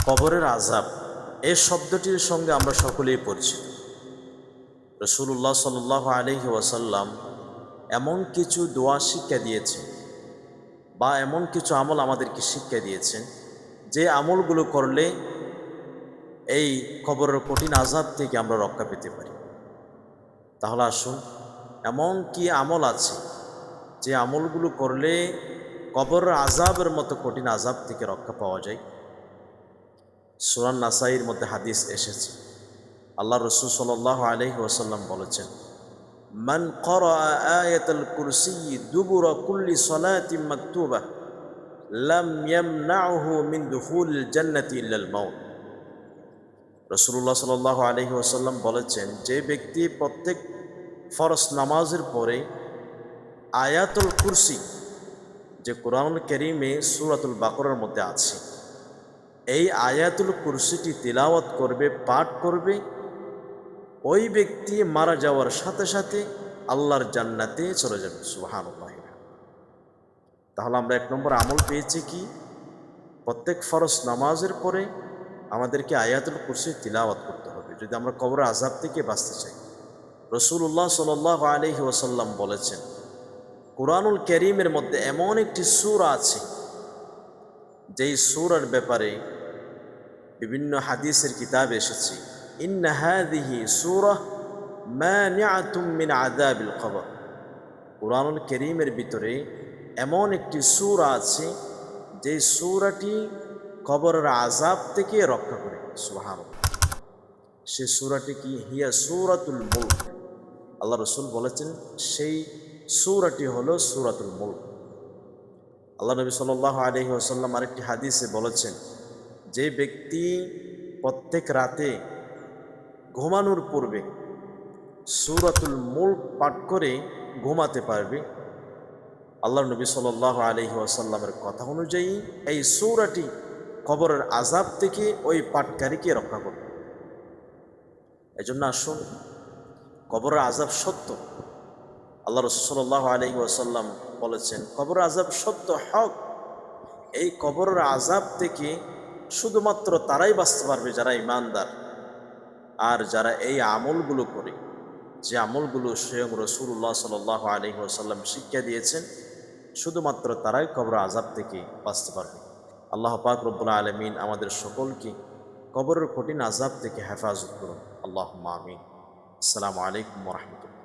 কবরের আযাব এই শব্দটির সঙ্গে আমরা সকলেই পরিচিত। রাসূলুল্লাহ সাল্লাল্লাহু আলাইহি ওয়াসাল্লাম এমন কিছু দোয়া শিক্ষা দিয়েছেন বা এমন কিছু আমল আমাদেরকে শিক্ষা দিয়েছেন যে আমলগুলো করলে এই কবরের কঠিন আযাব থেকে আমরা রক্ষা পেতে পারি। তাহলে আসুন, এমন কি আমল আছে যে আমলগুলো করলে কবরের আযাবের মতো কঠিন আযাব থেকে রক্ষা পাওয়া যায়? সূরা নাসাঈর মধ্যে হাদিস এসেছে, আল্লাহ রাসূল সাল্লাল্লাহু আলাইহি ওয়াসাল্লাম বলেছেন, মান ক্বারাআ আয়াতাল কুরসি দুবুরা কুল্লি সালাতিন মাকতুবা লাম ইয়ামনাউহু মিন দুখুলিল জান্নাতি ইল্লাল মাউত। রাসূলুল্লাহ সাল্লাল্লাহু আলাইহি ওয়াসাল্লাম বলেছেন, যে ব্যক্তি প্রত্যেক ফরজ নামাজের পরে আয়াতুল কুরসি, যে কোরআনুল কারীমে সূরাতুল বাকারার মধ্যে আছে, এই আয়াতুল কুরসিটি তিলাওয়াত করবে, পাঠ করবে, ওই ব্যক্তি মারা যাওয়ার সাথে সাথে আল্লাহর জান্নাতে চলে যাবে। সুবহানাল্লাহ। তাহলে আমরা এক নম্বর আমল পেয়েছি কি? প্রত্যেক ফরজ নামাজের পরে আমাদেরকে আয়াতুল কুরসি তিলাওয়াত করতে হবে যদি আমরা কবরের আযাব থেকে বাঁচতে চাই। রাসূলুল্লাহ সাল্লাল্লাহু আলাইহি ওয়াসাল্লাম বলেছেন, কুরআনুল কারীমের মধ্যে এমন একটি সূরা আছে যেই সূরার ব্যাপারে বিভিন্ন হাদিসের কিতাবে এসেছে, ইন্না হাযিহি সূরা মানিআতুম মিন আযাবিল কবর। কুরআনুল কারীমের ভিতরে এমন একটি সূরা আছে যে সূরাটি কবরের আযাব থেকে রক্ষা করে। সুবহানাল্লাহ। সে সূরাটি কি? হিয়া সূরাতুল মুলক। আল্লাহ রাসূল বলেছেন সেই সূরাটি হলো সূরাতুল মুলক। আল্লাহ নবী সাল্লাল্লাহু আলাইহি ওয়াসাল্লাম আরেকটি হাদিসে বলেছেন, যে ব্যক্তি প্রত্যেক রাতে ঘুমানোর পূর্বে সূরাতুল মুলক পাঠ করে ঘুমাতে পারবে, আল্লাহ নবী সাল্লাল্লাহু আলাইহি ওয়াসাল্লামের কথা অনুযায়ী এই সূরাটি কবরের আযাব থেকে ওই পাঠকারীকে রক্ষা করবে। এজন্য আসুন, কবরের আযাব সত্য। আল্লাহ রাসূল সাল্লাল্লাহু আলাইহি ওয়াসাল্লাম বলেছেন, কবরের আযাব সত্য, হক। এই কবরের আযাব থেকে শুধুমাত্র তারাই বাঁচতে পারবে যারা ঈমানদার আর যারা এই আমলগুলো করে, যে আমলগুলো স্বয়ং রাসূলুল্লাহ সাল্লাল্লাহু আলাইহি ওয়াসাল্লাম শিক্ষা দিয়েছেন, শুধুমাত্র তারাই কবরের আযাব থেকে বাঁচতে পারবে। আল্লাহ পাক রব্বুল আলামিন আমাদের সকলকে কবরের কঠিন আযাব থেকে হেফাজত করুন। আল্লাহুম্মা আমিন। আসসালামু আলাইকুম ওয়া রাহমাতুল্লাহ।